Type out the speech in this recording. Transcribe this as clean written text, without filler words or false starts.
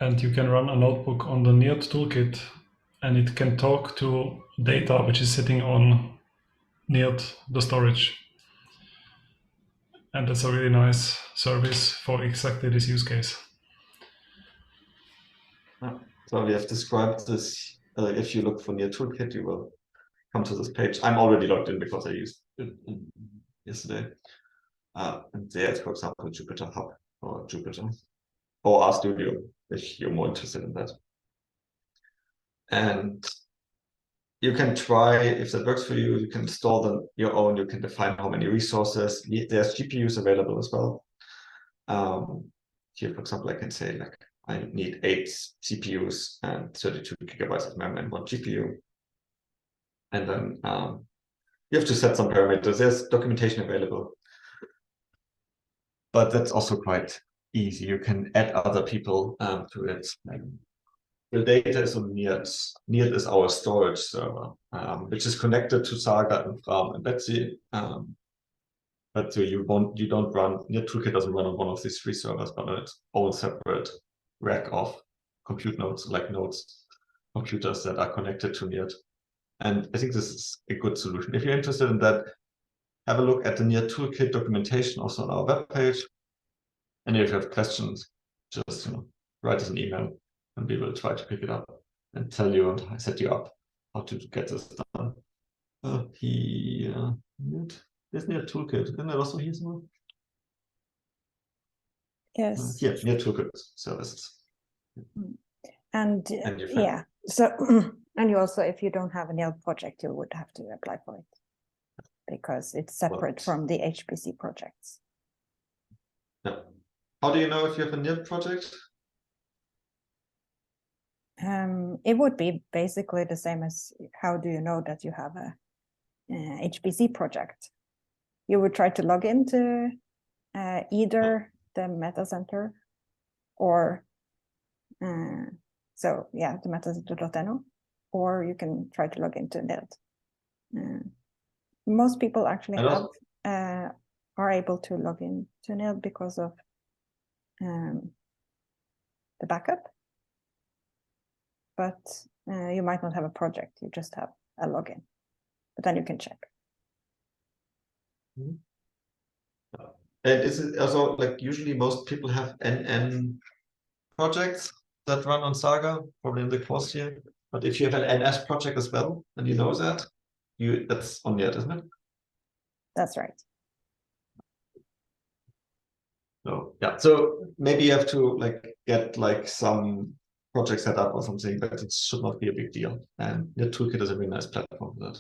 and you can run a notebook on the NIRD toolkit, and it can talk to data which is sitting on NIRD, the storage. And that's a really nice service for exactly this use case. So we have described this. If you look for NIRD toolkit, you will come to this page. I'm already logged in because I used it yesterday. And there's, for example, Jupyter Hub or Jupyter or RStudio, if you're more interested in that. And you can try, if that works for you, you can install them your own, you can define how many resources. There's GPUs available as well. Here, for example, I can say, like, I need 8 CPUs and 32 gigabytes of memory and 1 GPU. And then you have to set some parameters. There's documentation available. But that's also quite easy. You can add other people to it. The data is on NIRD. NIRD is our storage server, which is connected to Saga and Ram and Betsy. But you don't run, NIRD toolkit doesn't run on one of these 3 servers, but on its own separate rack of compute nodes, like nodes, computers that are connected to NIRD. And I think this is a good solution. If you're interested in that, have a look at the NIRD toolkit documentation also on our webpage. And if you have questions, just write us an email and we will try to pick it up and tell you and set you up how to get this done. Here, there's NIRD toolkit. Isn't that also here somewhere? Yes. Here, NIRD toolkit services. And yeah, so and you also, if you don't have a NIRD project, you would have to apply for it because it's separate from the HPC projects. Yeah. How do you know if you have a NIRD project? It would be basically the same as how do you know that you have a HPC project? You would try to log into either the Meta Center or so yeah, the metacenter.no, or you can try to log into NIRD. Most people actually are able to log in to NIRD because of the backup. But you might not have a project, you just have a login. But then you can check. And is it also, like, usually most people have NN projects that run on Saga, probably in the course here. But if you have an NS project as well, and you know that, that's on NIRD, isn't it? That's right. So yeah, so maybe you have to get some project set up or something, but it should not be a big deal. And NIRD toolkit is a really nice platform for that.